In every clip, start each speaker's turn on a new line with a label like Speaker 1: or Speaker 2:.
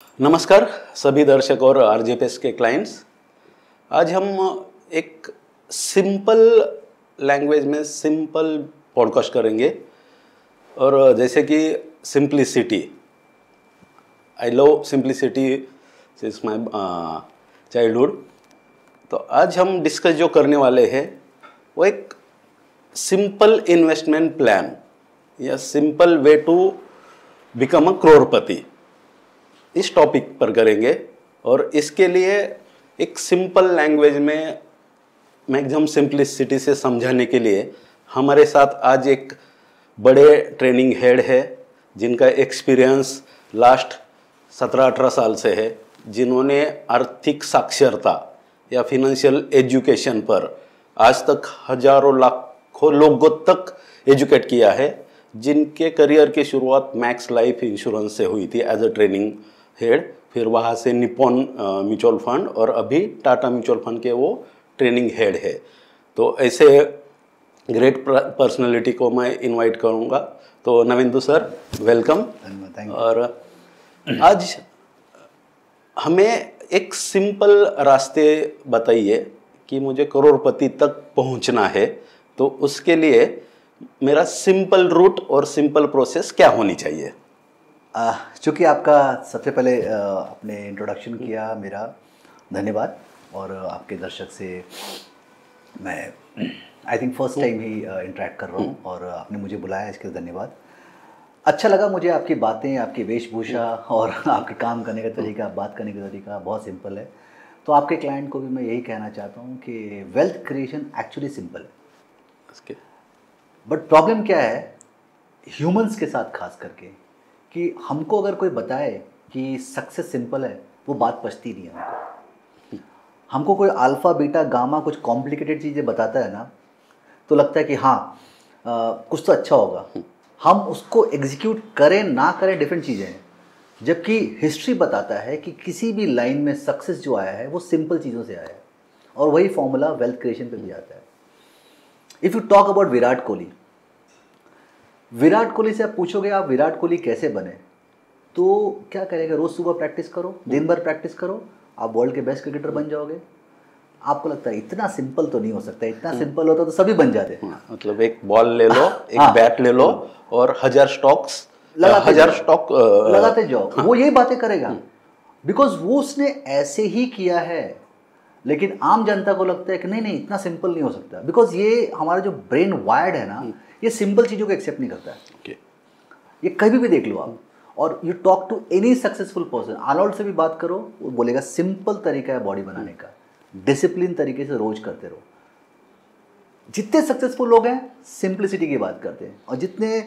Speaker 1: नमस्कार सभी दर्शक और आरजेपीएस के क्लाइंट्स। आज हम एक सिंपल लैंग्वेज में सिंपल पॉडकास्ट करेंगे और जैसे कि simplicity, I love simplicity since my childhood. तो आज हम डिस्कस जो करने वाले हैं वो एक सिंपल इन्वेस्टमेंट प्लान या simple way to become a crorepati, इस टॉपिक पर करेंगे। और इसके लिए एक सिंपल लैंग्वेज में मैक्सिमम सिंप्लिसिटी से समझाने के लिए हमारे साथ आज एक बड़े ट्रेनिंग हेड है जिनका एक्सपीरियंस लास्ट 17-18 साल से है, जिन्होंने आर्थिक साक्षरता या फिनेंशियल एजुकेशन पर आज तक हजारों लाखों लोगों तक एजुकेट किया है, जिनके करियर की शुरुआत मैक्स लाइफ इंश्योरेंस से हुई थी एज अ ट्रेनिंग हेड। फिर वहाँ से निप्पॉन म्यूचुअल फंड और अभी टाटा म्यूचुअल फंड के वो ट्रेनिंग हेड है। तो ऐसे ग्रेट पर्सनालिटी को मैं इनवाइट करूँगा। तो नविंदु सर, वेलकम। और आज हमें एक सिंपल रास्ते बताइए कि मुझे करोड़पति तक पहुँचना है, तो उसके लिए मेरा सिंपल रूट और सिंपल प्रोसेस क्या होनी चाहिए?
Speaker 2: चूँकि आपका सबसे पहले आपने इंट्रोडक्शन किया, मेरा धन्यवाद। और आपके दर्शक से मैं I think first time he interact कर रहा हूँ और आपने मुझे बुलाया, इसके लिए धन्यवाद। अच्छा लगा मुझे आपकी बातें, आपकी वेशभूषा और आपके काम करने का तरीका, बात करने का तरीका बहुत सिंपल है। तो आपके क्लाइंट को भी मैं यही कहना चाहता हूँ कि वेल्थ क्रिएशन एक्चुअली सिंपल है, बट प्रॉब्लम क्या है ह्यूमंस के साथ खास करके, कि हमको अगर कोई बताए कि सक्सेस सिंपल है, वो बात पचती नहीं है हमको कोई अल्फ़ा बीटा गामा कुछ कॉम्प्लिकेटेड चीज़ें बताता है ना, तो लगता है कि हाँ कुछ तो अच्छा होगा। हम उसको एग्जीक्यूट करें ना करें डिफरेंट चीज़ें हैं, जबकि हिस्ट्री बताता है कि किसी भी लाइन में सक्सेस जो आया है वो सिंपल चीज़ों से आया है, और वही फॉर्मूला वेल्थ क्रिएशन पे भी आता है। If you talk about Virat Kohli से आप पूछोगे आप विराट कोहली कैसे बने, तो क्या करेगा, रोज़ सुबह प्रैक्टिस करो, दिन भर प्रैक्टिस करो, आप वर्ल्ड के बेस्ट क्रिकेटर बन जाओगे। आपको लगता है इतना सिंपल तो नहीं हो सकता, इतना सिंपल होता तो सभी बन जाते।
Speaker 1: मतलब एक बॉल ले लो, एक बैट ले लो और 1000 स्टॉक्स लगाते
Speaker 2: जाओ। वो यही बातें करेगा बिकॉज वो उसने ऐसे ही किया है। लेकिन आम जनता को लगता है कि नहीं इतना सिंपल नहीं हो सकता, बिकॉज ये हमारा जो ब्रेन वायर्ड है ना, ये सिंपल चीज़ों को एक्सेप्ट नहीं करता है। ये कभी भी देख लो आप, और you talk to any successful person, Arnold से भी बात करो, वो बोलेगा सिंपल तरीका है बॉडी बनाने का, डिसिप्लिन तरीके से रोज करते रहो। जितने सक्सेसफुल लोग हैं सिंप्लिसिटी की बात करते हैं, और जितने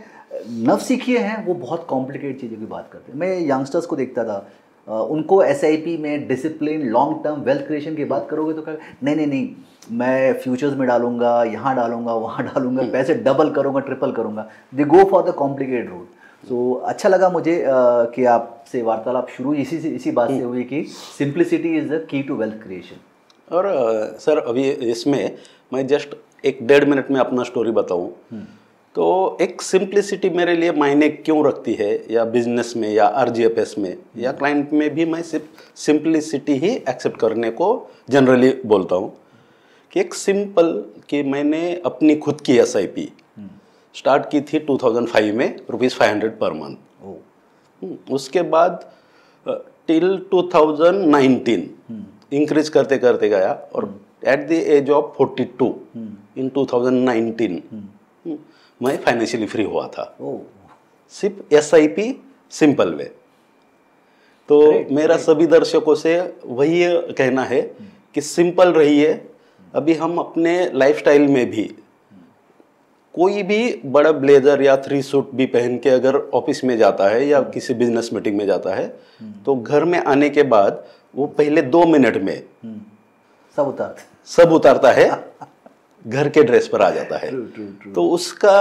Speaker 2: नव सीखिए हैं वो बहुत कॉम्प्लिकेटेड चीज़ों की बात करते हैं। मैं यंगस्टर्स को देखता था, उनको SIP में discipline, long term wealth creation की बात करोगे तो नहीं मैं फ्यूचर्स में डालूंगा, यहाँ डालूंगा, वहाँ डालूंगा, पैसे डबल करूँगा, ट्रिपल करूँगा। They go for the complicated route. So अच्छा लगा मुझे कि आपसे वार्तालाप शुरू इसी बात से हुई कि simplicity is the key to wealth creation.
Speaker 1: और सर अभी इसमें मैं जस्ट 1-1.5 मिनट में अपना स्टोरी बताऊं, तो एक सिंप्लिसिटी मेरे लिए मायने क्यों रखती है, या बिजनेस में या RGFS में या क्लाइंट में भी मैं सिर्फ सिंप्लिसिटी ही एक्सेप्ट करने को जनरली बोलता हूँ। कि एक सिंपल कि मैंने अपनी खुद की SIP स्टार्ट की थी 2005 में ₹500 पर मंथ। उसके बाद टिल 2019 इंक्रीज करते करते गया, और एट द एज ऑफ 42 इन 2019 मैं फाइनेंशियली फ्री हुआ था, सिर्फ SIP सिंपल वे। तो मेरा सभी दर्शकों से वही कहना है कि सिंपल रहिए। अभी हम अपने लाइफस्टाइल में भी कोई भी बड़ा ब्लेजर या 3 सूट भी पहन के अगर ऑफिस में जाता है या किसी बिजनेस मीटिंग में जाता है, तो घर में आने के बाद वो पहले 2 मिनट में सब उतारता है, घर के ड्रेस पर आ जाता है। तो उसका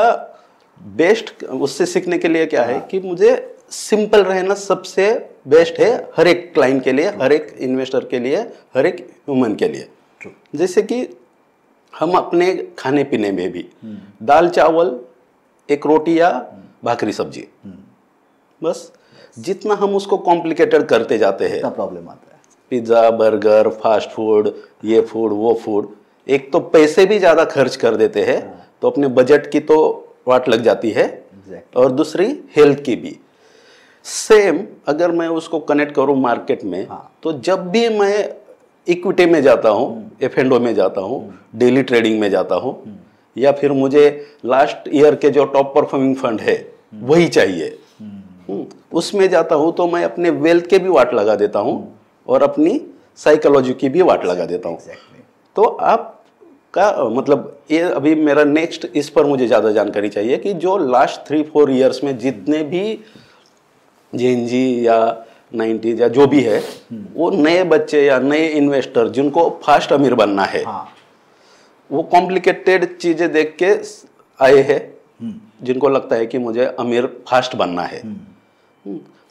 Speaker 1: बेस्ट उससे सीखने के लिए क्या है कि मुझे सिंपल रहना सबसे बेस्ट है, हर एक क्लाइंट के लिए, हर एक इन्वेस्टर के लिए, हर एक ह्यूमन के लिए। जैसे कि हम अपने खाने पीने में भी दाल चावल, एक रोटी या भाकरी सब्जी, बस जितना हम उसको कॉम्प्लिकेटेड करते जाते हैं,
Speaker 2: इतना प्रॉब्लम आता है।
Speaker 1: पिज्ज़ा, बर्गर, फास्ट फूड, ये फूड, वो फूड, एक तो पैसे भी ज़्यादा खर्च कर देते हैं, तो अपने बजट की तो वाट लग जाती है, और दूसरी हेल्थ की भी। सेम अगर मैं उसको कनेक्ट करूँ मार्केट में, तो जब भी मैं इक्विटी में जाता हूँ, F&O में जाता हूँ, डेली ट्रेडिंग में जाता हूँ, या फिर मुझे लास्ट ईयर के जो टॉप परफॉर्मिंग फंड है वही चाहिए, उसमें जाता हूँ, तो मैं अपने वेल्थ के भी वाट लगा देता हूँ और अपनी साइकोलॉजी की भी वाट लगा देता हूँ। तो आपका मतलब ये अभी मेरा नेक्स्ट इस पर मुझे ज़्यादा जानकारी चाहिए कि जो लास्ट 3-4 ईयर्स में जितने भी जेनजी या 90s या जो भी है, वो नए बच्चे या नए इन्वेस्टर जिनको फास्ट अमीर बनना है, वो कॉम्प्लिकेटेड चीज़ें देख के आए हैं, जिनको लगता है कि मुझे अमीर फास्ट बनना है।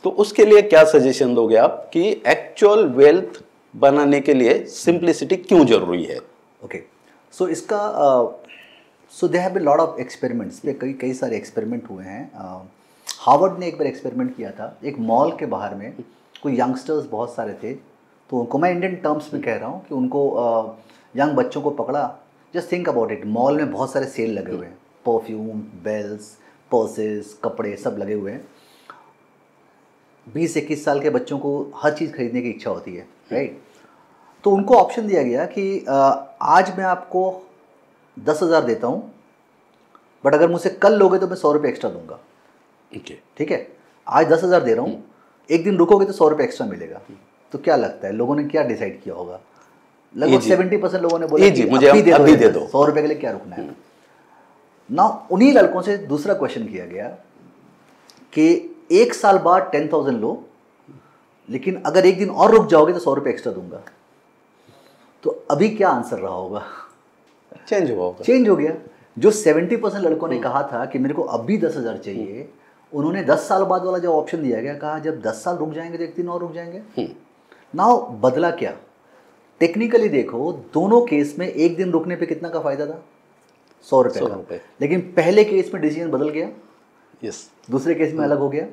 Speaker 1: तो उसके लिए क्या सजेशन दोगे आप कि एक्चुअल वेल्थ बनाने के लिए सिंप्लिसिटी क्यों जरूरी है?
Speaker 2: ओके, सो इसका so they have been lot of experiments, कई सारे एक्सपेरिमेंट हुए हैं। हार्वर्ड ने एक बार एक्सपेरिमेंट किया था, एक मॉल के बाहर में कोई यंगस्टर्स बहुत सारे थे, तो उनको मैं इंडियन टर्म्स में कह रहा हूँ कि उनको यंग बच्चों को पकड़ा। Just think about it, mall में बहुत सारे सेल लगे हुए हैं, परफ्यूम, बेल्स, पर्सेस, कपड़े सब लगे हुए हैं। 20-21 साल के बच्चों को हर चीज़ खरीदने की इच्छा होती है, राइट? तो उनको ऑप्शन दिया गया कि आज मैं आपको 10,000 देता हूँ, बट अगर मुझसे कल लोगे तो मैं 100 रुपये एक्स्ट्रा दूंगा। ठीक है, आज 10,000 दे रहा हूँ, एक दिन रुकोगे तो 100 रुपये एक्स्ट्रा मिलेगा। तो क्या लगता है लोगों ने क्या डिसाइड किया होगा? लगभग 70% लोगों ने बोला कि
Speaker 1: मुझे अभी दे दो,
Speaker 2: 100 रुपये के लिए क्या रुकना है। ना उन्हीं लड़कों से दूसरा क्वेश्चन किया गया कि एक साल बाद 10,000 लो, लेकिन अगर एक दिन और रुक जाओगे तो 100 रुपये एक्स्ट्रा दूंगा। तो अभी क्या आंसर रहा होगा? चेंज हो गया। जो 70% लड़कों ने कहा था कि मेरे को अभी 10,000 चाहिए, उन्होंने 10 साल बाद वाला जो ऑप्शन दिया गया, कहा जब 10 साल रुक जाएंगे तो एक दिन और रुक जाएंगे। नाउ बदला क्या? टेक्निकली देखो, दोनों केस में एक दिन रुकने पे कितना का फायदा था? 100 रुपये का। लेकिन पहले केस में डिसीजन बदल गया, दूसरे केस में अलग हो गया।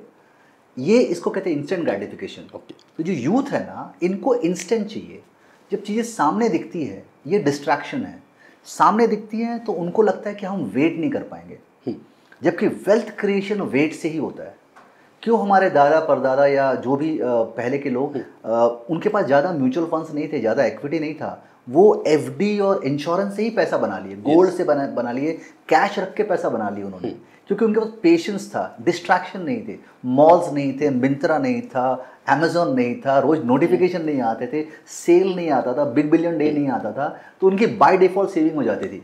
Speaker 2: ये इसको कहते हैं इंस्टेंट ग्रेटिफिकेशन। तो जो यूथ है ना, इनको इंस्टेंट चाहिए। जब चीज़ें सामने दिखती है, ये डिस्ट्रैक्शन है, सामने दिखती है तो उनको लगता है कि हम वेट नहीं कर पाएंगे, जबकि वेल्थ क्रिएशन वेट से ही होता है। क्यों हमारे दादा परदादा या जो भी पहले के लोग, उनके पास ज़्यादा म्यूचुअल फंड्स नहीं थे, ज़्यादा इक्विटी नहीं था, वो एफडी और इंश्योरेंस से ही पैसा बना लिए, गोल्ड से बना लिए, कैश रख के पैसा बना लिए उन्होंने, क्योंकि उनके पास पेशेंस था, डिस्ट्रैक्शन नहीं थे, मॉल्स नहीं थे, मिंत्रा नहीं था, अमेजोन नहीं था, रोज नोटिफिकेशन नहीं आते थे, सेल नहीं आता था, बिग बिलियन डे नहीं आता था, तो उनकी बाय डिफॉल्ट सेविंग हो जाती थी।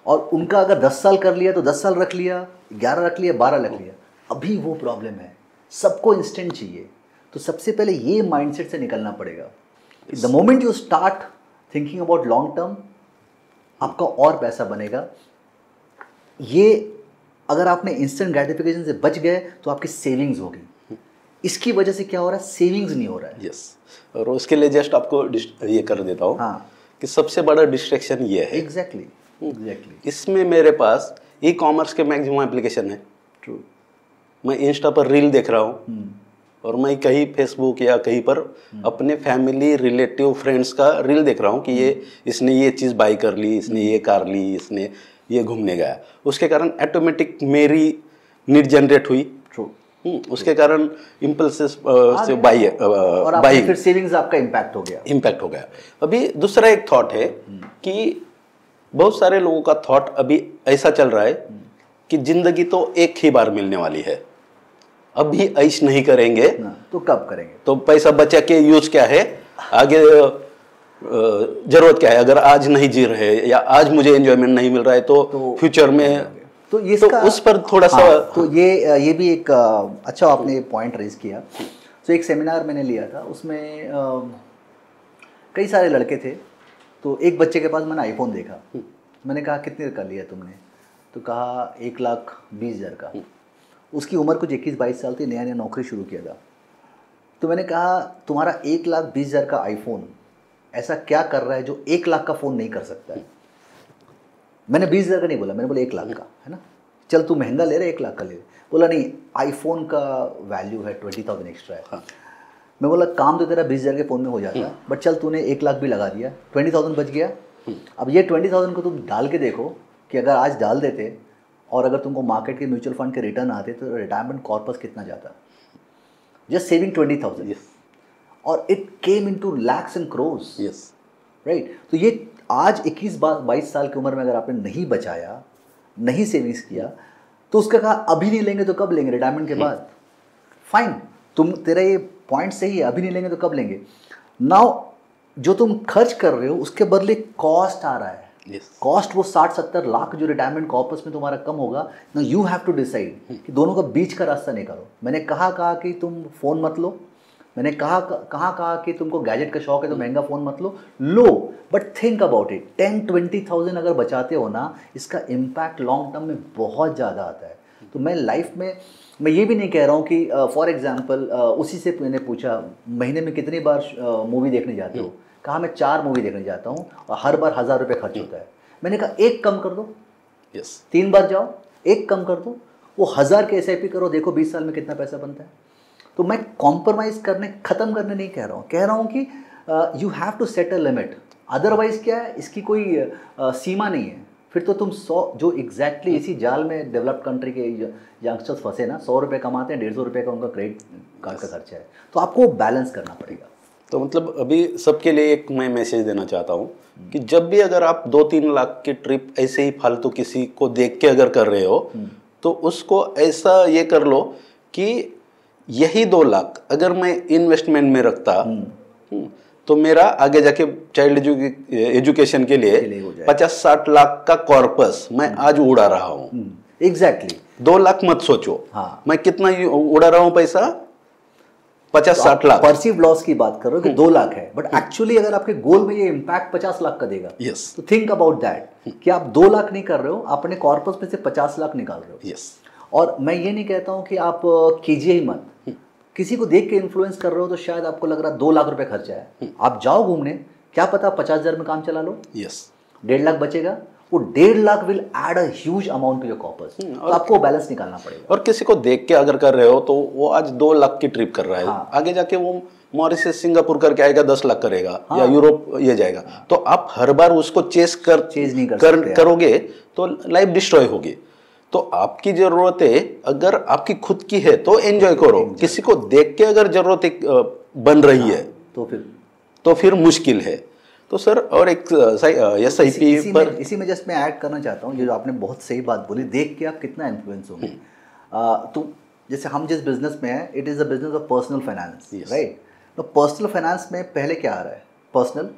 Speaker 2: और उनका अगर 10 साल कर लिया तो 10 साल रख लिया, 11 रख लिया, 12 रख लिया। अभी वो प्रॉब्लम है, सबको इंस्टेंट चाहिए। तो सबसे पहले ये माइंडसेट से निकलना पड़ेगा। The moment you start thinking about long term, आपका और पैसा बनेगा। ये अगर आपने इंस्टेंट ग्रेटिफिकेशन से बच गए तो आपकी सेविंग्स होगी। इसकी वजह से क्या हो रहा है? सेविंग्स नहीं हो रहा है।
Speaker 1: यस, और उसके लिए जस्ट आपको ये कर देता हूँ कि सबसे बड़ा डिस्ट्रैक्शन ये है।
Speaker 2: एग्जैक्टली।
Speaker 1: इसमें मेरे पास ई कॉमर्स के मैक्सिमम एप्लीकेशन है।
Speaker 2: ट्रू।
Speaker 1: मैं इंस्टा पर रील देख रहा हूँ, और मैं कहीं फेसबुक या कहीं पर अपने फैमिली, रिलेटिव, फ्रेंड्स का रील देख रहा हूँ कि ये इसने ये चीज़ बाई कर ली, इसने ये कार ली, इसने ये घूमने गया। उसके कारण ऑटोमेटिक मेरी नीड जनरेट हुई।
Speaker 2: ट्रू।
Speaker 1: उसके कारण इम्पल्सिस से बाइंग,
Speaker 2: फिर सेविंग्स आपका इम्पैक्ट हो गया।
Speaker 1: अभी दूसरा एक थॉट है कि बहुत सारे लोगों का थॉट अभी ऐसा चल रहा है कि जिंदगी तो एक ही बार मिलने वाली है, अभी ऐश नहीं करेंगे
Speaker 2: तो कब करेंगे? तो
Speaker 1: पैसा बचा के यूज क्या है, आगे जरूरत क्या है? अगर आज नहीं जी रहे या आज मुझे एंजॉयमेंट नहीं मिल रहा है तो फ्यूचर में,
Speaker 2: तो ये
Speaker 1: तो उस पर थोड़ा सा
Speaker 2: तो ये भी एक अच्छा आपने पॉइंट रेज किया। तो एक सेमिनार मैंने लिया था, उसमें कई सारे लड़के थे। तो एक बच्चे के पास मैंने आईफोन देखा, मैंने कहा कितने का लिया तुमने? तो कहा 1,20,000 का। उसकी उम्र कुछ 21-22 साल थी, नया नया नौकरी शुरू किया था। तो मैंने कहा तुम्हारा 1,20,000 का आईफोन ऐसा क्या कर रहा है जो 1 लाख का फ़ोन नहीं कर सकता है? मैंने 20,000 का नहीं बोला, मैंने बोला 1 लाख का, है ना? चल तू महंगा ले रहा है 1 लाख का ले, बोला नहीं आईफोन का वैल्यू है 20,000 एक्स्ट्रा है।
Speaker 1: हाँ।
Speaker 2: मैं बोला काम तो तेरा 20,000 के फ़ोन में हो जाता, बट चल तूने 1 लाख भी लगा दिया, 20,000 बच गया। अब ये 20,000 को तुम डाल के देखो कि अगर आज डाल देते और अगर तुमको मार्केट के म्यूचुअल फंड के रिटर्न आते तो रिटायरमेंट कॉर्पस कितना जाता, जस्ट सेविंग 20,000, और it came into lakhs and crores, right. तो ये आज 21-22 साल की उम्र में अगर आपने नहीं बचाया, नहीं सेविंग्स किया, तो उसका कहा अभी नहीं लेंगे तो कब लेंगे, रिटायरमेंट के बाद। फाइन, तुम तेरा ये पॉइंट सही है, अभी नहीं लेंगे तो कब लेंगे। नाउ जो तुम खर्च कर रहे हो उसके बदले कॉस्ट आ रहा है, कॉस्ट वो 60-70 लाख जो रिटायरमेंट कॉर्पस में तुम्हारा कम होगा। Now you have to decide कि दोनों का बीच का रास्ता निकालो। मैंने कहा कि तुम फ़ोन मत लो, मैंने कहा कि तुमको गैजेट का शौक है तो महंगा फ़ोन मत लो, बट थिंक अबाउट इट, 10-20,000 अगर बचाते हो ना, इसका इम्पैक्ट लॉन्ग टर्म में बहुत ज़्यादा आता है। तो मैं लाइफ में मैं ये भी नहीं कह रहा हूँ कि फॉर एग्जांपल उसी से मैंने पूछा महीने में कितनी बार मूवी देखने जाते हो, कहा मैं 4 मूवी देखने जाता हूँ और हर बार 1,000 रुपये खर्च होता है। मैंने कहा 1 कम कर दो, 3 बार जाओ, 1 कम कर दो, वो 1,000 के SIP करो, देखो 20 साल में कितना पैसा बनता है। तो मैं कॉम्प्रोमाइज़ ख़त्म करने नहीं कह रहा हूँ कि you have to set a limit, otherwise क्या है, इसकी कोई सीमा नहीं है। फिर तो तुम 100 जो एग्जैक्टली इसी जाल में डेवलप्ड कंट्री के यंगस्टर्स फंसे ना, 100 रुपये कमाते हैं, 150 रुपये का उनका क्रेडिट कार्ड का खर्चा है। तो आपको बैलेंस करना पड़ेगा।
Speaker 1: तो मतलब अभी सबके लिए एक मैं मैसेज देना चाहता हूँ कि जब भी अगर आप 2-3 लाख की ट्रिप ऐसे ही फालतू किसी को देख के अगर कर रहे हो, तो उसको ऐसा ये कर लो कि यही 2 लाख अगर मैं इन्वेस्टमेंट में रखता तो मेरा आगे जाके चाइल्ड एजुकेशन के लिए 50-60 लाख का कॉर्पस मैं आज उड़ा रहा हूँ।
Speaker 2: एग्जैक्टली
Speaker 1: 2 लाख मत सोचो।
Speaker 2: हाँ।
Speaker 1: मैं कितना उड़ा रहा हूँ पैसा, 50-60 लाख।
Speaker 2: परसीव लॉस की बात करो कि 2 लाख है, बट एक्चुअली अगर आपके गोल में ये इम्पैक्ट 50 लाख का देगा, तो थिंक अबाउट दैट कि आप 2 लाख नहीं कर रहे हो, अपने कॉर्पस में से 50 लाख निकाल रहे हो। और मैं ये नहीं कहता हूँ कि आप कीजिए ही मत, किसी को देख के इन्फ्लुएंस कर रहे हो तो शायद आपको लग रहा 2 लाख रुपए खर्चा है, आप जाओ घूमने, क्या पता 50,000 में काम चला लो, 1.5 लाख बचेगा, वो 1.5 lakh will add a huge amount to your corpus. तो आपको बैलेंस निकालना पड़ेगा।
Speaker 1: और किसी को देख के अगर कर रहे हो तो वो आज 2 लाख की ट्रिप कर रहा है, आगे जाके वो मॉरिशस सिंगापुर करके आएगा 10 लाख करेगा, या यूरोप ये जाएगा। तो आप हर बार उसको चेज नहीं करोगे तो लाइफ डिस्ट्रॉय होगी। तो आपकी ज़रूरतें अगर आपकी खुद की है तो एंजॉय करो, किसी को देख के अगर ज़रूरतें बन रही है तो फिर मुश्किल है। तो सर और एक SIP पर
Speaker 2: इसी में जस्ट मैं ऐड करना चाहता हूँ, जो आपने बहुत सही बात बोली, देख के आप कितना इन्फ्लुएंस होंगे। तो जैसे हम जिस बिजनेस में हैं, it is a business of personal finance, right. तो पर्सनल फाइनेंस में पहले क्या आ रहा है, पर्सनल।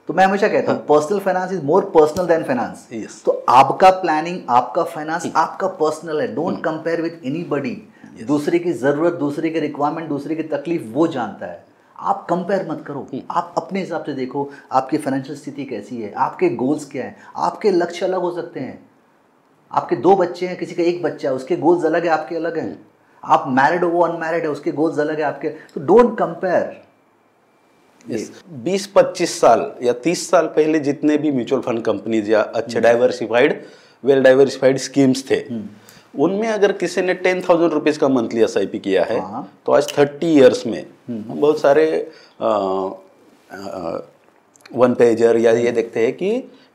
Speaker 2: तो मैं हमेशा कहता हूँ personal finance is more personal than finance. तो आपका प्लानिंग, आपका फाइनेंस आपका पर्सनल है, डोंट कंपेयर विद एनीबॉडी। दूसरे की ज़रूरत, दूसरे के रिक्वायरमेंट, दूसरे की तकलीफ वो जानता है, आप कंपेयर मत करो। आप अपने हिसाब से देखो आपकी फाइनेंशियल स्थिति कैसी है, आपके गोल्स क्या हैं। आपके लक्ष्य अलग हो सकते हैं, आपके 2 बच्चे हैं, किसी का 1 बच्चा है, उसके गोल्स अलग है, आपके अलग हैं। आप मैरिड हो, वो अनमैरिड है, उसके गोल्स अलग है, आपके। तो डोंट कंपेयर।
Speaker 1: 20-25 साल या 30 साल पहले जितने भी म्यूचुअल फंड कंपनीज या अच्छे डाइवर्सिफाइड, वेल डाइवर्सिफाइड स्कीम्स थे, उनमें अगर किसी ने 10,000 रुपीज़ का मंथली SIP किया है, तो आज 30 ईयर्स में हम बहुत सारे 1 पेजर या ये देखते हैं कि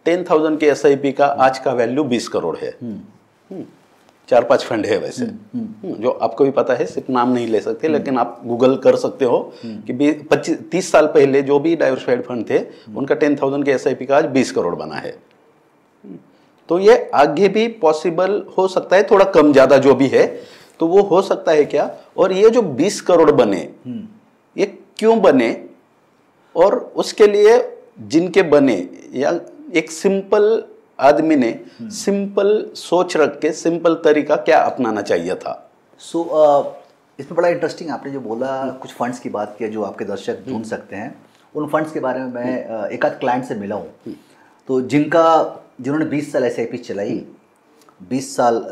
Speaker 1: 10,000 के SIP का आज का वैल्यू 20 करोड़ है। 4-5 फंड है वैसे, जो आपको भी पता है, सिर्फ नाम नहीं ले सकते, लेकिन आप गूगल कर सकते हो कि 30 साल पहले जो भी डाइवर्सिफाइड फंड थे, उनका 10,000 के SIP का आज 20 करोड़ बना है। तो ये आगे भी पॉसिबल हो सकता है, थोड़ा कम ज़्यादा जो भी है, तो वो हो सकता है क्या। और ये जो 20 करोड़ बने, ये क्यों बने, और उसके लिए जिनके बने, या एक सिंपल आदमी ने सिंपल सोच रख के सिंपल तरीका क्या अपनाना चाहिए था।
Speaker 2: इसमें बड़ा इंटरेस्टिंग आपने जो बोला, कुछ फंड्स की बात की जो आपके दर्शक ढूंढ सकते हैं। उन फंड्स के बारे में मैं एक आध क्लाइंट से मिला हूँ, तो जिन्होंने 20 साल SIP चलाई, 20 साल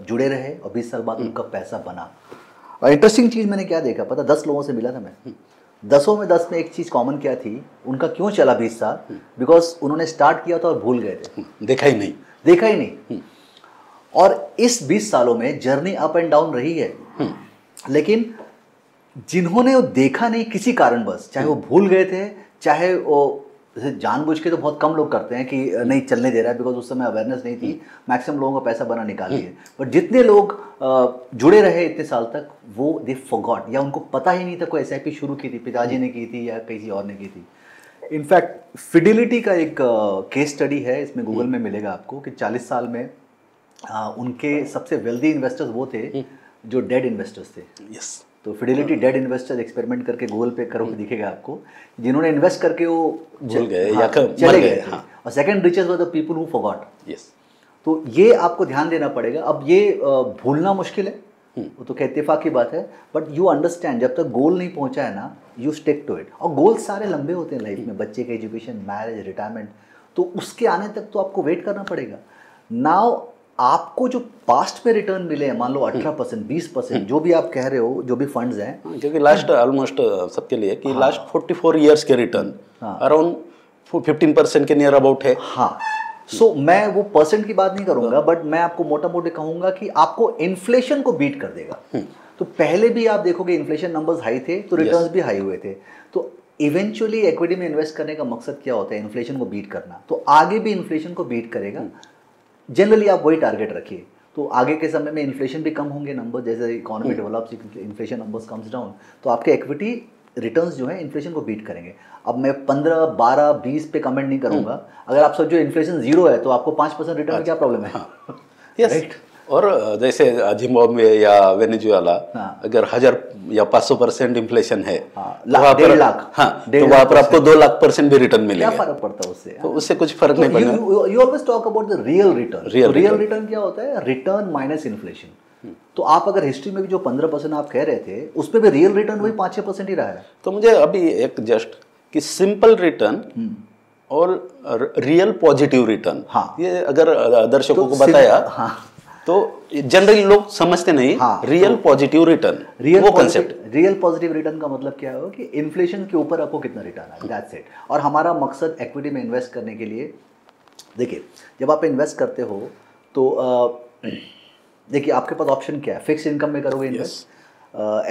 Speaker 2: जुड़े रहे और 20 साल बाद उनका पैसा बना। और इंटरेस्टिंग चीज़ मैंने क्या देखा पता, 10 लोगों से मिला था मैं, 10 में 10 में एक चीज़ कॉमन क्या थी, उनका क्यों चला 20 साल, बिकॉज उन्होंने स्टार्ट किया था और भूल गए थे,
Speaker 1: देखा ही नहीं।
Speaker 2: और इस 20 सालों में जर्नी अप एंड डाउन रही है, लेकिन जिन्होंने वो देखा नहीं किसी कारणवश, चाहे वो भूल गए थे, चाहे वो जैसे जानबूझ के तो बहुत कम लोग करते हैं कि नहीं चलने दे रहा है, बिकॉज उस समय अवेयरनेस नहीं थी, मैक्सिमम लोगों का पैसा बना निकाल दिए, बट जितने लोग जुड़े रहे इतने साल तक वो दे फॉरगॉट, या उनको पता ही नहीं था कोई SIP शुरू की थी, पिताजी ने की थी या किसी और ने की थी। इनफैक्ट फिडिलिटी का एक केस स्टडी है, इसमें गूगल में मिलेगा आपको, कि 40 साल में उनके सबसे वेल्दी इन्वेस्टर्स वो थे जो डेड इन्वेस्टर्स थे।
Speaker 1: यस।
Speaker 2: तो फिडिलिटी डेड इन्वेस्टर एक्सपेरिमेंट करके गूगल पे करो कि दिखेगा आपको, जिन्होंने इन्वेस्ट करके वो
Speaker 1: भूल गए
Speaker 2: या
Speaker 1: चले गए।
Speaker 2: हाँ। और second richest were the people who forgot.
Speaker 1: Yes.
Speaker 2: तो ये आपको ध्यान देना पड़ेगा। अब ये भूलना मुश्किल है, वो तो इत्तेफाक की बात है, बट यू अंडरस्टैंड जब तक गोल नहीं पहुंचा है ना, यू स्टिक टू इट। और गोल सारे लंबे होते हैं लाइफ में, बच्चे के एजुकेशन, मैरिज, रिटायरमेंट, तो उसके आने तक तो आपको वेट करना पड़ेगा। नाउ आपको जो पास्ट में रिटर्न मिले हैं, मान लो 18%, 20%, जो भी आप कह रहे हो, जो भी फंड्स हैं,
Speaker 1: क्योंकि लास्ट ऑलमोस्ट सबके लिए कि लास्ट 44 ईयर्स के रिटर्न अराउंड 15% के नियर अबाउट है।
Speaker 2: हाँ। सो मैं वो परसेंट की बात नहीं करूंगा, बट मैं आपको मोटा मोटे कहूंगा कि आपको इन्फ्लेशन को बीट कर देगा। तो पहले भी आप देखोगे इन्फ्लेशन नंबर्स हाई थे तो रिटर्न्स भी हाई हुए थे। तो इवेंचुअली इक्विटी में इन्वेस्ट करने का मकसद क्या होता है? इन्फ्लेशन को बीट करना। तो आगे भी इन्फ्लेशन को बीट करेगा। जनरली आप वही टारगेट रखिए। तो आगे के समय में इन्फ्लेशन भी कम होंगे नंबर, जैसे economy develops, inflation numbers comes down, तो आपके इक्विटी रिटर्न्स जो है इन्फ्लेशन को बीट करेंगे। अब मैं 15, 12, 20 पे कमेंट नहीं करूंगा। अगर आप सोचो इन्फ्लेशन 0 है तो आपको 5% रिटर्न में क्या प्रॉब्लम है?
Speaker 1: राइट। और जैसे जिम्बाब्वे या वेनेजुएला, अगर 1000 या 500% इन्फ्लेशन है,
Speaker 2: 1.5 लाख,
Speaker 1: तो वहाँ पर आपको 2 लाख% भी रिटर्न मिलेगा।
Speaker 2: क्या फर्क पड़ता है उससे?
Speaker 1: तो उससे कुछ फर्क नहीं पड़ेगा।
Speaker 2: You always talk about the real return. Real return क्या होता है? Return minus inflation. तो आप अगर हिस्ट्री में भी जो 15% आप कह रहे थे, उस पर भी रियल रिटर्न वही 5-6% ही रहा है।
Speaker 1: तो मुझे अभी एक जस्ट कि सिंपल रिटर्न और रियल पॉजिटिव रिटर्न, ये अगर दर्शकों को बताया तो जनरली लोग समझते नहीं। रियल पॉजिटिव रिटर्न, वो कंसेप्ट।
Speaker 2: रियल पॉजिटिव रिटर्न का मतलब क्या है कि इन्फ्लेशन के ऊपर आपको कितना रिटर्न है, दैट्स इट। और हमारा मकसद इक्विटी में इन्वेस्ट करने के लिए, देखिए जब आप इन्वेस्ट करते हो तो देखिए आपके पास ऑप्शन क्या है? फिक्स इनकम में करोगे इन्वेस्ट,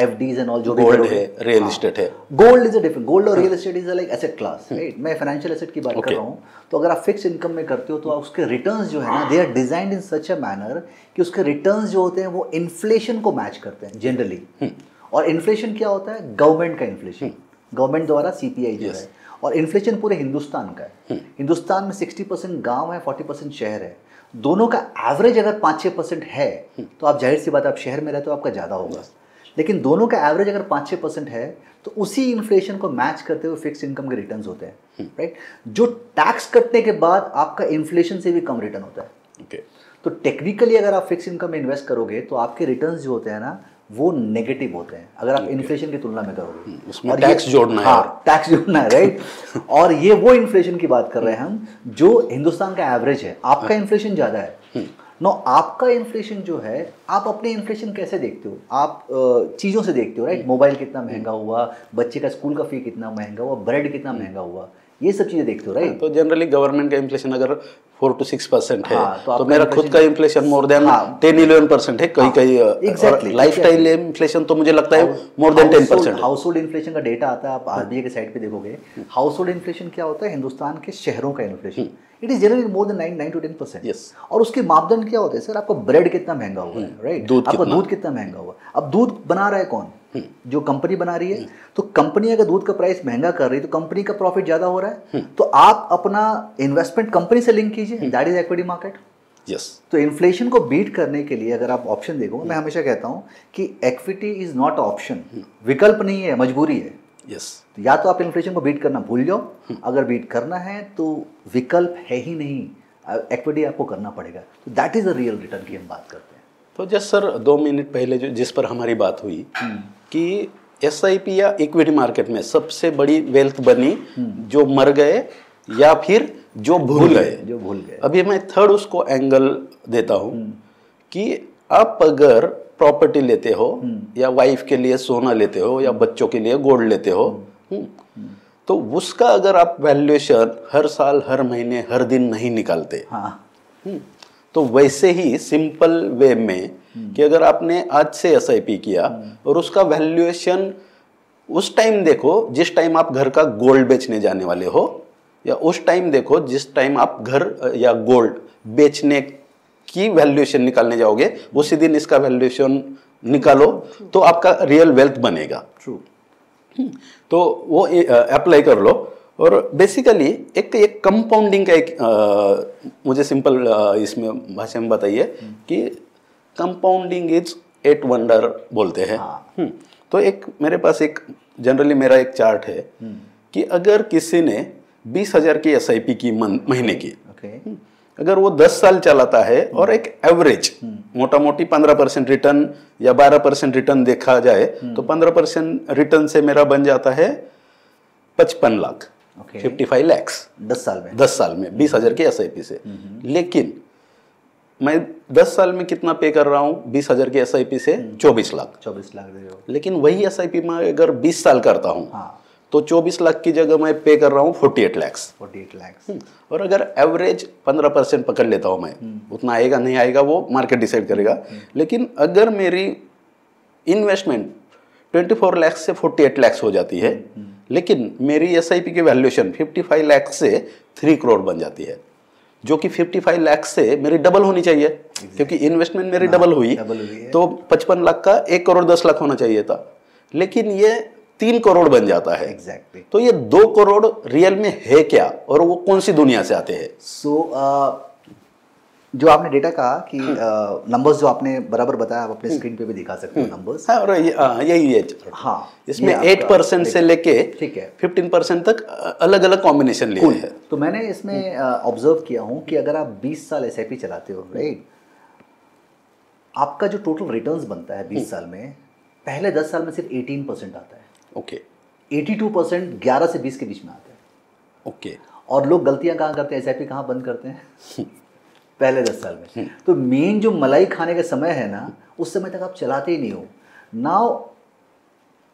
Speaker 2: FDs एंड ऑल, जो भी
Speaker 1: गोल्ड है, रियल एस्टेट है।
Speaker 2: Gold is a different, gold और real estate is like asset class, right? मैं फाइनेंशियल एसेट की बात कर रहा हूँ। तो अगर आप फिक्स इनकम में करते हो तो उसके रिटर्न्स जो है ना, they are designed in such a manner कि उसके रिटर्न्स जो होते हैं वो इन्फ्लेशन को मैच करते हैं जनरली। और इन्फ्लेशन क्या होता है? गवर्नमेंट का इन्फ्लेशन, गवर्नमेंट द्वारा CPI जो है। और इन्फ्लेशन पूरे हिंदुस्तान का है। हिंदुस्तान में 60% गाँव है, 40% शहर है। दोनों का एवरेज अगर 5-6% है तो आप जाहिर सी बात, आप शहर में रहते हो, आपका ज़्यादा होगा। लेकिन दोनों का एवरेज अगर 5-6% है तो उसी इन्फ्लेशन को मैच करते हुए फिक्स इनकम के रिटर्न्स होते हैं, राइट? जो टैक्स कटने के बाद आपका इन्फ्लेशन से भी कम रिटर्न होता है। तो टेक्निकली अगर आप फिक्स इनकम में इन्वेस्ट करोगे तो आपके रिटर्न्स जो होते हैं ना, वो नेगेटिव होते हैं अगर आप इन्फ्लेशन की तुलना में करोगे।
Speaker 1: उसमें टैक्स जोड़ना है।
Speaker 2: हाँ, टैक्स जोड़ना है, राइट? और ये वो इन्फ्लेशन की बात कर रहे हैं हम जो हिंदुस्तान का एवरेज है। आपका इन्फ्लेशन ज़्यादा है। नो, आपका इन्फ्लेशन जो है, आप अपने इन्फ्लेशन कैसे देखते हो? आप चीज़ों से देखते हो, राइट? मोबाइल कितना महंगा हुआ, बच्चे का स्कूल का फी कितना महंगा हुआ, ब्रेड कितना महंगा हुआ, ये सब चीज़ें देखते हो, राइट?
Speaker 1: तो जनरली गवर्नमेंट का इन्फ्लेशन अगर 4-6% है, तो मेरा खुद का इन्फ्लेशन मोर देन 10-11% है। कहीं
Speaker 2: एग्जैक्टली।
Speaker 1: लाइफस्टाइल इन्फ्लेशन तो मुझे लगता है more than 10%।
Speaker 2: House hold inflation का डेटा आता है, आप RBI के साइट पे देखोगे। हाउस होल्ड इन्फ्लेशन क्या होता है? हिंदुस्तान के शहरों का inflation. It is generally more than 9-10%।
Speaker 1: Yes.
Speaker 2: और उसके मापदंड क्या होते हैं? सर, आपका ब्रेड कितना महंगा हुआ है, राइट? आपका दूध कितना महंगा हुआ? अब दूध बना रहा है कौन? जो कंपनी बना रही है। तो कंपनी अगर दूध का प्राइस महंगा कर रही है तो कंपनी का प्रॉफिट ज्यादा हो रहा है। तो आप अपना इन्वेस्टमेंट कंपनी से लिंक कीजिए, that is equity market.
Speaker 1: Yes.
Speaker 2: तो इन्फ्लेशन को बीट करने के लिए अगर आप ऑप्शन देखो, मैं हमेशा कहता हूं कि इक्विटी इज नॉट ऑप्शन, विकल्प नहीं है, मजबूरी है।
Speaker 1: यस।
Speaker 2: तो या तो आप इन्फ्लेशन को बीट करना भूल जाओ, अगर बीट करना है तो विकल्प है ही नहीं, इक्विटी आपको करना पड़ेगा। तो that is the real return की हम बात करते हैं।
Speaker 1: तो जस्ट सर 2 मिनट पहले जिस पर हमारी बात हुई कि SIP या इक्विटी मार्केट में सबसे बड़ी वेल्थ बनी जो मर गए या फिर जो भूल गए। अभी मैं थर्ड उसको एंगल देता हूँ कि आप अगर प्रॉपर्टी लेते हो या वाइफ के लिए सोना लेते हो या बच्चों के लिए गोल्ड लेते हो, तो उसका अगर आप वैल्यूएशन हर साल, हर महीने, हर दिन नहीं निकालते, तो वैसे ही सिंपल वे में कि अगर आपने आज से SIP किया और उसका वैल्यूएशन उस टाइम देखो जिस टाइम आप घर का गोल्ड बेचने जाने वाले हो, या उस टाइम देखो जिस टाइम आप घर या गोल्ड बेचने की वैल्यूएशन निकालने जाओगे, उसी दिन इसका वैल्यूएशन निकालो तो आपका रियल वेल्थ बनेगा।
Speaker 2: ट्रू।
Speaker 1: तो वो अप्लाई कर लो। और बेसिकली एक कंपाउंडिंग का मुझे सिंपल इसमें भाषा में बताइए कि कंपाउंडिंग इज 8 वंडर बोलते हैं। तो एक मेरे पास एक जनरली मेरा एक चार्ट है कि अगर किसी ने 20,000 की SIP की महीने की, अगर वो 10 साल चलाता है और एक एवरेज मोटा मोटी 15% रिटर्न या 12% रिटर्न देखा जाए तो 15% रिटर्न से मेरा बन जाता है 55 लाख, 55 lakhs
Speaker 2: 10 साल में।
Speaker 1: 10 साल में 20,000 की SIP से। लेकिन मैं 10 साल में कितना पे कर रहा हूँ 20,000 की SIP से? 24 लाख।
Speaker 2: 24 लाख दे रहे हो।
Speaker 1: लेकिन वही SIP में अगर 20 साल करता हूँ तो 24 लाख की जगह मैं पे कर रहा हूँ 48 lakhs।
Speaker 2: 48 लाख।
Speaker 1: और अगर एवरेज 15% पकड़ लेता हूँ मैं, उतना आएगा नहीं आएगा वो मार्केट डिसाइड करेगा। लेकिन अगर मेरी इन्वेस्टमेंट 24 लाख से 48 lakhs हो जाती है, लेकिन मेरी SIP की वैल्यूएशन 55 लाख से 3 करोड़ बन जाती है, जो कि 55 लाख से मेरी डबल होनी चाहिए क्योंकि इन्वेस्टमेंट मेरी डबल हुई तो 55 लाख का 1 करोड़ 10 लाख होना चाहिए था, लेकिन ये 3 करोड़ बन जाता है।
Speaker 2: Exactly.
Speaker 1: तो ये 2 करोड़ रियल में है क्या और वो कौन सी दुनिया से आते हैं?
Speaker 2: जो आपने डेटा कहा कि नंबर्स जो आपने बराबर बताया, आप अपने स्क्रीन पे भी दिखा सकते हो नंबर्स।
Speaker 1: हाँ, और यही है।
Speaker 2: हाँ,
Speaker 1: इसमें 8% से लेके
Speaker 2: ठीक है
Speaker 1: 15% तक अलग अलग कॉम्बिनेशन लिए हैं।
Speaker 2: तो मैंने इसमें ऑब्जर्व किया हूँ कि अगर आप 20 साल SIP चलाते हो, राइट, आपका जो टोटल रिटर्न्स बनता है 20 साल में, पहले 10 साल में सिर्फ 18% आता है।
Speaker 1: ओके।
Speaker 2: 82% 11 से 20 के बीच में आता है।
Speaker 1: ओके।
Speaker 2: और लोग गलतियां कहाँ करते हैं, SIP कहाँ बंद करते हैं? पहले 10 साल में। तो मेन जो मलाई खाने का समय है ना, उस समय तक आप चलाते ही नहीं हो। नाउ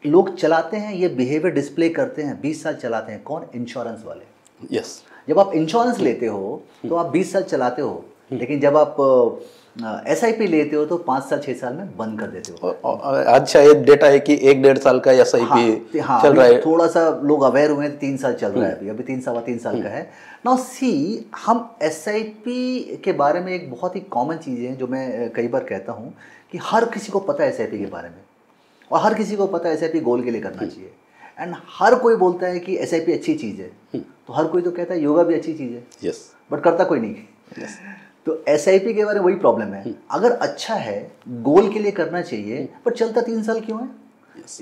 Speaker 2: लोग चलाते हैं, ये बिहेवियर डिस्प्ले करते हैं, 20 साल चलाते हैं। कौन? इंश्योरेंस वाले।
Speaker 1: यस।
Speaker 2: जब आप इंश्योरेंस लेते हो तो आप 20 साल चलाते हो, लेकिन जब आप SIP लेते हो तो 5 साल 6 साल में बंद कर देते हो।
Speaker 1: आज शायद डेटा है कि 1-1.5 साल का SIP चल रहा है।
Speaker 2: थोड़ा सा लोग अवेयर हुए हैं, 3 साल चल रहा है अभी 3 सवा 3 साल का है। नाउ सी, हम SIP के बारे में एक बहुत ही कॉमन चीज़ है जो मैं कई बार कहता हूँ कि हर किसी को पता है SIP के बारे में, और हर किसी को पता है SIP गोल के लिए करना चाहिए। एंड हर कोई बोलता है कि SIP अच्छी चीज़ है, तो हर कोई तो कहता है योगा भी अच्छी चीज़ है।
Speaker 1: यस।
Speaker 2: बट करता कोई नहीं। तो SIP के बारे में वही प्रॉब्लम है। अगर अच्छा है, गोल के लिए करना चाहिए, पर चलता 3 साल क्यों है?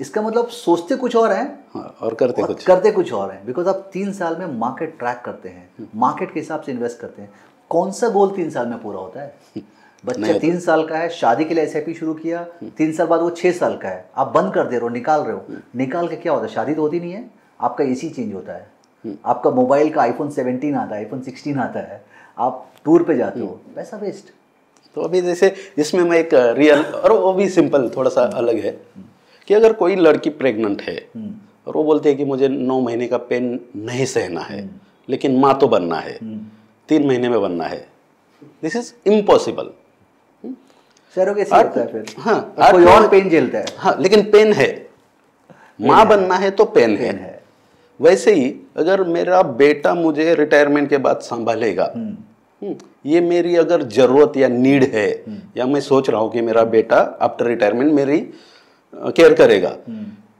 Speaker 2: इसका मतलब सोचते कुछ और है
Speaker 1: और करते
Speaker 2: कुछ और है। बिकॉज आप 3 साल में मार्केट ट्रैक करते हैं, मार्केट के हिसाब से इन्वेस्ट करते हैं। कौन सा गोल 3 साल में पूरा होता है? बच्चा 3 साल का है, शादी के लिए SIP शुरू किया, 3 साल बाद वो 6 साल का है, आप बंद कर दे रहे हो, निकाल रहे हो। निकाल के क्या होता है? शादी तो होती नहीं है, आपका AC चेंज होता है, आपका मोबाइल का iPhone 17 आता है, iPhone 16 आता है, आप टूर पे जाते हो, पैसा वेस्ट।
Speaker 1: तो अभी जैसे इसमें मैं एक रियल, और वो भी सिंपल थोड़ा सा अलग है कि अगर कोई लड़की प्रेग्नेंट है और वो बोलती है कि मुझे 9 महीने का पेन नहीं सहना है, लेकिन माँ तो बनना है, 3 महीने में बनना है, दिस इज इम्पॉसिबल।
Speaker 2: सरोगेसी होता है फिर।
Speaker 1: हाँ,
Speaker 2: कोई और पेन झेलता है।
Speaker 1: हाँ, लेकिन पेन है, माँ बनना है तो पेन है। वैसे ही अगर मेरा बेटा मुझे रिटायरमेंट के बाद संभालेगा, ये मेरी अगर जरूरत या नीड है, या मैं सोच रहा हूँ कि मेरा बेटा आफ्टर रिटायरमेंट मेरी केयर करेगा,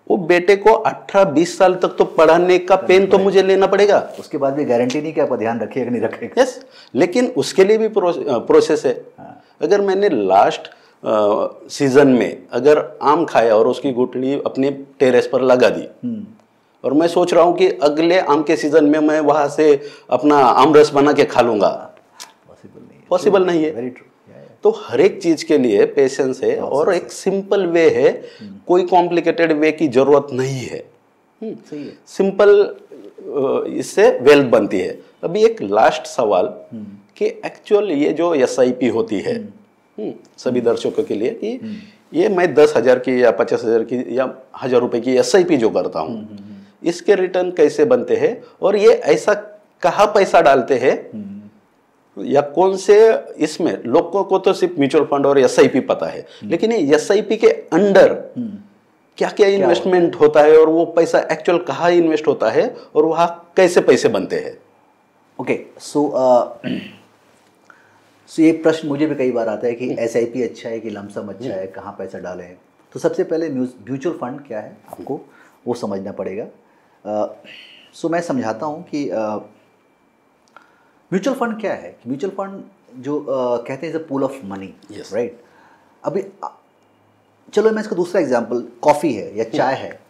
Speaker 1: वो बेटे को 18-20 साल तक तो पढ़ाने का पेन तो मुझे लेना पड़ेगा।
Speaker 2: उसके बाद भी गारंटी नहीं कि आप ध्यान रखिएगा नहीं रखेगा।
Speaker 1: यस, लेकिन उसके लिए भी प्रोसेस है। अगर मैंने लास्ट सीजन में अगर आम खाया और उसकी गुठली अपने टेरेस पर लगा दी, और मैं सोच रहा हूँ कि अगले आम के सीजन में मैं वहां से अपना आम रस बना के खा लूंगा, पॉसिबल नहीं है।
Speaker 2: Very true.
Speaker 1: तो हर एक चीज के लिए पेशेंस है और एक सिंपल वे है, कोई कॉम्प्लिकेटेड वे की जरूरत नहीं है।
Speaker 2: सही है।
Speaker 1: सिंपल इससे वेल्थ बनती है। अभी एक लास्ट सवाल कि एक्चुअल ये जो SIP होती है सभी दर्शकों के लिए, कि ये मैं 10,000 की या 50,000 की या 1,000 रुपए की SIP जो करता हूँ, इसके रिटर्न कैसे बनते हैं और ये ऐसा कहाँ पैसा डालते हैं या कौन से इसमें लोगों को तो सिर्फ म्यूचुअल फंड और एसआईपी पता है, लेकिन ये एसआईपी के अंडर क्या क्या इन्वेस्टमेंट होता है और वो पैसा एक्चुअल कहाँ इन्वेस्ट होता है और वहाँ कैसे पैसे बनते हैं?
Speaker 2: ओके, सो ये प्रश्न मुझे भी कई बार आता है कि एसआईपी अच्छा है कि लमसम अच्छा है, कहाँ पैसा डालें। तो सबसे पहले म्यूचुअल फंड क्या है आपको वो समझना पड़ेगा। सो मैं समझाता हूँ कि म्यूचुअल फंड क्या है। म्यूचुअल फंड जो कहते हैं is a pool of money, right. अभी चलो मैं इसका दूसरा एग्जांपल, कॉफ़ी है या चाय है।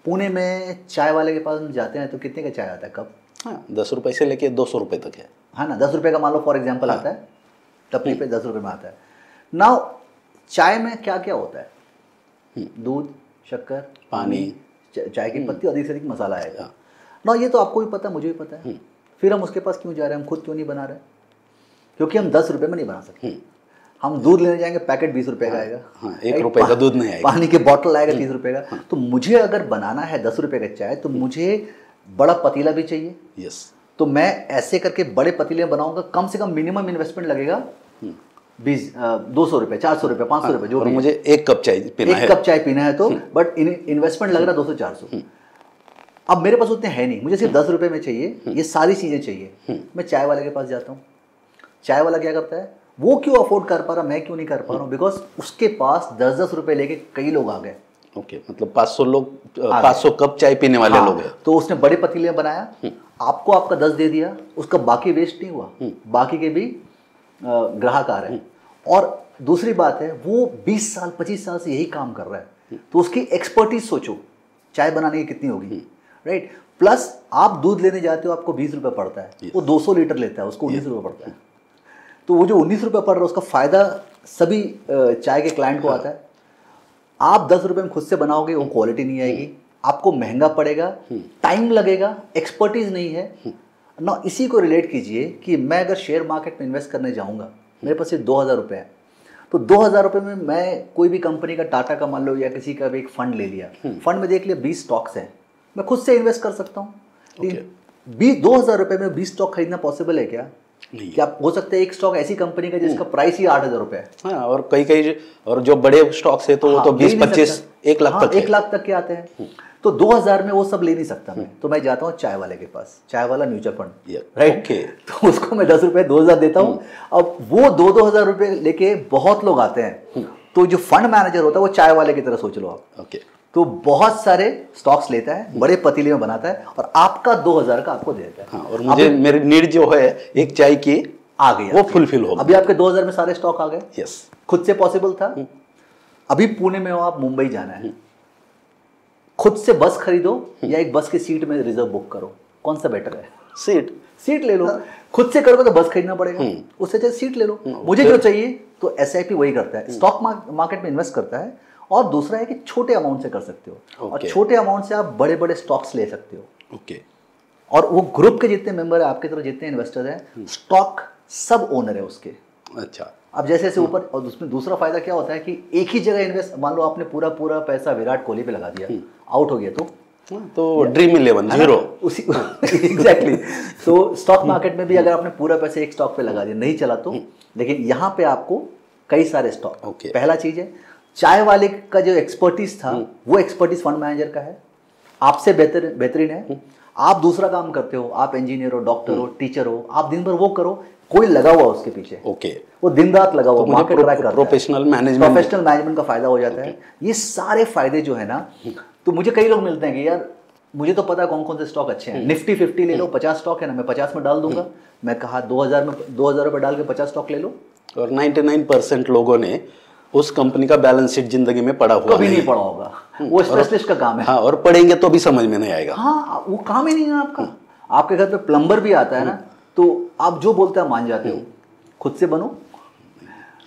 Speaker 2: पुणे में चाय वाले के पास हम जाते हैं तो कितने का चाय आता है कप?
Speaker 1: हाँ, 10 रुपये से लेके 200 रुपये तक है।
Speaker 2: हाँ ना, 10 रुपये का मान लो फॉर एग्जांपल आता है, टपरी पे 10 रुपये में आता है। नाउ चाय में क्या क्या होता है? दूध, शक्कर, पानी, चाय की पत्ती, अधिक से अधिक मसाला आएगा ना। ये तो आपको भी पता है, मुझे भी पता है। फिर हम उसके पास क्यों जा रहे हैं? हम खुद क्यों नहीं बना रहे? क्योंकि हम 10 रुपये में नहीं बना सकते। हम दूध लेने जाएंगे, पैकेट 20 रुपये का आएगा।
Speaker 1: 1 रुपये का दूध नहीं आएगा।
Speaker 2: पानी की बोतल आएगा 30 रुपये का। तो मुझे अगर बनाना है 10 रुपये का चाय तो मुझे बड़ा पतीला भी चाहिए।
Speaker 1: यस।
Speaker 2: तो मैं ऐसे करके बड़े पतीले बनाऊंगा, कम से कम मिनिमम इन्वेस्टमेंट लगेगा 200 रुपये, 400 रुपये, 500 रुपये, जो
Speaker 1: मुझे 1 कप चाय पीना है।
Speaker 2: 1 कप चाय पीना है तो बट इन्वेस्टमेंट लग रहा है 200-400। अब मेरे पास उतने है नहीं, मुझे सिर्फ 10 रुपये में चाहिए, ये सारी चीज़ें चाहिए। मैं चाय वाले के पास जाता हूँ। चाय वाला क्या करता है? वो क्यों अफोर्ड कर पा रहा, मैं क्यों नहीं कर पा रहा हूँ? बिकॉज उसके पास 10-10 रुपये लेके कई लोग आ गए।
Speaker 1: ओके, मतलब 500 लोग, 500 कप चाय पीने वाले लोग हैं।
Speaker 2: तो उसने बड़े पतीले में बनाया, आपको आपका 10 दे दिया, उसका बाकी वेस्ट नहीं हुआ, बाकी के भी ग्राहक आ रहे हैं। और दूसरी बात है, वो 20 साल 25 साल से यही काम कर रहा है, तो उसकी एक्सपर्टीज सोचो चाय बनाने की कितनी होगी, राइट। प्लस आप दूध लेने जाते हो, आपको 20 रुपये पड़ता है, वो 200 लीटर लेता है, उसको 19 रुपये पड़ता है। तो वो जो 19 रुपये पड़ रहा है उसका फ़ायदा सभी चाय के क्लाइंट को आता है। आप 10 रुपये में खुद से बनाओगे, वो क्वालिटी नहीं आएगी, आपको महंगा पड़ेगा, टाइम लगेगा, एक्सपर्टीज नहीं है ना। इसी को रिलेट कीजिए कि मैं अगर शेयर मार्केट में इन्वेस्ट करने जाऊंगा, मेरे पास सिर्फ 2000 रुपये है, तो 2000 रुपये में मैं कोई भी कंपनी का, टाटा का मान लो या किसी का भी एक फंड ले लिया, फंड में देख लिया 20 स्टॉक्स हैं, मैं खुद से इन्वेस्ट कर सकता हूँ। 2000 रुपये में 20 स्टॉक खरीदना पॉसिबल है क्या? क्या हो सकता है एक स्टॉक ऐसी कंपनी का जिसका प्राइस ही 8000 रुपये है?
Speaker 1: हाँ, और कई और जो बड़े स्टॉक्स है तो वो तो 20-25 1 लाख तक
Speaker 2: 1 लाख तक के आते हैं। तो 2000 में वो सब ले नहीं सकता मैं, तो मैं जाता हूँ चाय वाले के पास, चाय वाला म्यूचुअल फंड, राइट। तो उसको मैं 10 रुपये 2000 देता हूँ। अब वो 2-2000 रुपये लेके बहुत लोग आते हैं, तो जो फंड मैनेजर होता है वो चाय वाले की तरह सोच लो आप।
Speaker 1: ओके,
Speaker 2: तो बहुत सारे स्टॉक्स लेता है, बड़े पतीले में बनाता है और आपका 2000 का आपको देता है।
Speaker 1: हाँ, और मुझे मेरी नीड जो है एक चाय की
Speaker 2: आ गई,
Speaker 1: वो फुलफिल हो गई।
Speaker 2: अभी आपके 2000 में सारे स्टॉक आ गए।
Speaker 1: यस,
Speaker 2: खुद से पॉसिबल था। अभी पुणे में हो आप, मुंबई जाना है, खुद से बस खरीदो या एक बस की सीट में रिजर्व बुक करो, कौन सा बेटर है? सीट ले लो। खुद से करोगे तो बस खरीदना पड़ेगा, उससे चाहिए सीट ले लो। मुझे जो चाहिए तो एसआईपी वही करता है, स्टॉक मार्केट में इन्वेस्ट करता है। और दूसरा है कि छोटे अमाउंट से कर सकते हो, और छोटे अमाउंट से आप बड़े बड़े स्टॉक्स ले सकते हो।
Speaker 1: ओके,
Speaker 2: और वो ग्रुप के जितने मेंबर है, आपकी तरफ जितने इन्वेस्टर हैं, स्टॉक सब ओनर है उसके।
Speaker 1: अच्छा,
Speaker 2: अब जैसे जैसे ऊपर, और उसमें दूसरा फायदा क्या होता है कि एक ही जगह इन्वेस्ट, मान लो आपने पूरा पूरा पैसा विराट कोहली पे लगा दिया, आउट हो गया
Speaker 1: तो ड्रीम 11 जीरो
Speaker 2: उसी एग्जैक्टली। तो स्टॉक मार्केट में भी अगर आपने पूरा पैसा एक स्टॉक पे लगा दिया, नहीं चला तो, लेकिन यहाँ पे आपको कई सारे स्टॉक। पहला चीज है, चाय वाले का जो एक्सपर्टीज था वो एक्सपर्टीज फंड मैनेजर का है, आपसे बेहतरीन है। आप दूसरा काम करते हो, आप इंजीनियर हो, डॉक्टर हो, टीचर हो, आप दिन भर वो करो, कोई लगा हुआ उसके पीछे।
Speaker 1: ओके,
Speaker 2: वो दिन रात लगा हुआ, मार्केट ट्रैक करता है,
Speaker 1: प्रोफेशनल मैनेजमेंट
Speaker 2: का फायदा हो जाता है। ये सारे फायदे जो है ना, तो मुझे कई लोग मिलते हैं कि यार मुझे तो पता है कौन कौन से स्टॉक अच्छे हैं, निफ्टी 50 ले लो, 50 स्टॉक है ना, मैं 50 में डाल दूंगा। मैं कहा 2000 में 2000 रुपये डाल के 50 स्टॉक ले लो।
Speaker 1: और 99% लोगों ने उस कंपनी का बैलेंस शीट जिंदगी में पढ़ा हुआ
Speaker 2: कभी नहीं पढ़ा होगा, वो स्पेशलिस्ट का काम है।
Speaker 1: हाँ, और पढ़ेंगे तो भी समझ में नहीं आएगा।
Speaker 2: हाँ, वो काम ही नहीं है आपका। आपके घर पे प्लम्बर भी आता है ना, तो आप जो बोलते हैं मान जाते हो, खुद से बनो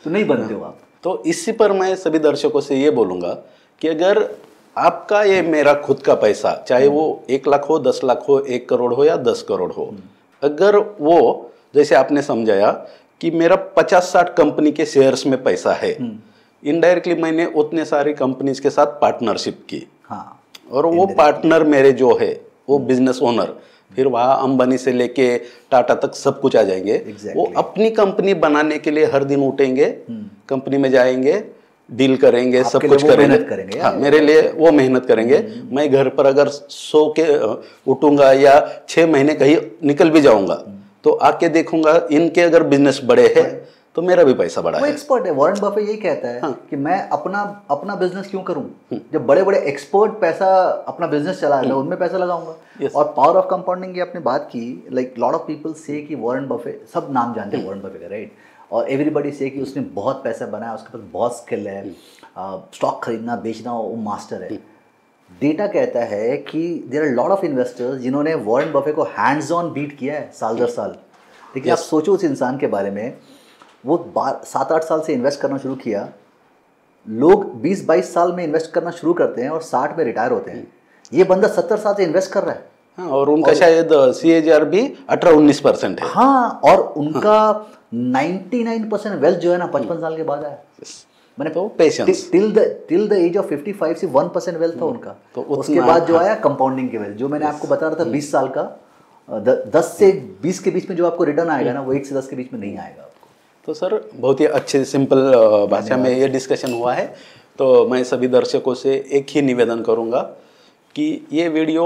Speaker 2: तो नहीं बनते हो आप।
Speaker 1: तो इसी पर मैं सभी दर्शकों से ये बोलूँगा कि अगर आपका ये मेरा खुद का पैसा, चाहे वो 1 लाख हो, 10 लाख हो, 1 करोड़ हो या 10 करोड़ हो, अगर वो जैसे आपने समझाया कि मेरा 50-60 कंपनी के शेयर्स में पैसा है, इनडायरेक्टली मैंने उतने सारी कंपनीज के साथ पार्टनरशिप की।
Speaker 2: हाँ,
Speaker 1: और वो पार्टनर मेरे जो है वो बिजनेस ओनर फिर वहाँ अंबानी से लेके टाटा तक सब कुछ आ जाएंगे। वो अपनी कंपनी बनाने के लिए हर दिन उठेंगे, कंपनी में जाएंगे, डील करेंगे, सब कुछ करेंगे। हाँ, मेरे लिए वो मेहनत करेंगे। मैं घर पर अगर सो के उठूंगा या 6 महीने कहीं निकल भी जाऊंगा तो आके देखूंगा इनके अगर बिजनेस बड़े हैं तो मेरा भी पैसा बढ़ा है।
Speaker 2: वो एक्सपर्ट है, वॉरेन बफे यही कहता है कि मैं अपना बिजनेस क्यों करूं, जब बड़े बड़े एक्सपर्ट पैसा अपना बिजनेस चला रहे हैं उनमें पैसा लगाऊंगा। और पावर ऑफ कंपाउंडिंग की आपने बात की, लाइक लॉट ऑफ पीपल से कि वॉरेन बफे, सब नाम जानते हैं वॉरेन बफे का, राइट, और एवरीबडी से कि उसने बहुत पैसा बनाया, उसके पास बहुत स्किल है, स्टॉक खरीदना बेचना वो मास्टर है। डेटा कहता है कि there are lot of investors जिन्होंने वॉरेन बफे को हैंड्स ऑन बीट किया है साल दर साल। लेकिन आप सोचो उस इंसान के बारे में, वो 7-8 साल से इन्वेस्ट करना शुरू किया, लोग 20-22 साल में इन्वेस्ट करना शुरू करते हैं और 60 में रिटायर होते हैं। ये बंदा 70 साल से इन्वेस्ट कर रहा है।
Speaker 1: हाँ, और उनका शायद CAGR भी 18-19% है।
Speaker 2: हाँ, और उनका 99% वेल्थ जो है ना 55 साल के बाद आया। मैंने
Speaker 1: तो patience
Speaker 2: till the age of 55 से 1% वेल्थ था उनका। तो उसके बाद जो आया कंपाउंडिंग के वेल्थ, जो मैंने आपको बता रहा था 20 साल का, 10 से 20 के बीच में जो आपको रिटर्न आएगा ना, वो 1 से 10 के बीच में नहीं आएगा।
Speaker 1: तो सर बहुत ही अच्छे सिंपल भाषा में ये डिस्कशन हुआ है। तो मैं सभी दर्शकों से एक ही निवेदन करूंगा कि ये वीडियो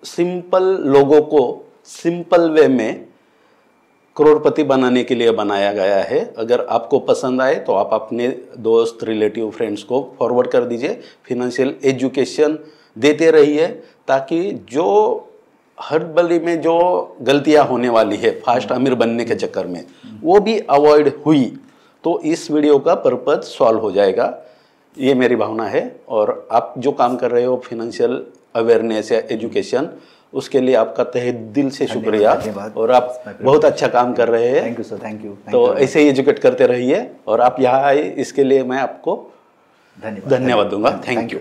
Speaker 1: सिंपल लोगों को सिंपल वे में करोड़पति बनाने के लिए बनाया गया है। अगर आपको पसंद आए तो आप अपने दोस्त, रिलेटिव, फ्रेंड्स को फॉरवर्ड कर दीजिए। फिनेंशियल एजुकेशन देते रहिए ताकि जो हड़बड़ी में जो गलतियां होने वाली है फास्ट अमीर बनने के चक्कर में, वो भी अवॉइड हुई तो इस वीडियो का पर्पज सॉल्व हो जाएगा। ये मेरी भावना है। और आप जो काम कर रहे हो फिनेंशियल अवेयरनेस या एजुकेशन, उसके लिए आपका तहे दिल से शुक्रिया। और आप बहुत अच्छा काम कर रहे हैं।
Speaker 2: Thank you sir, thank you.
Speaker 1: तो ऐसे ही एजुकेट करते रहिए और आप यहाँ आए इसके लिए मैं आपको धन्यवाद दूंगा। Thank you.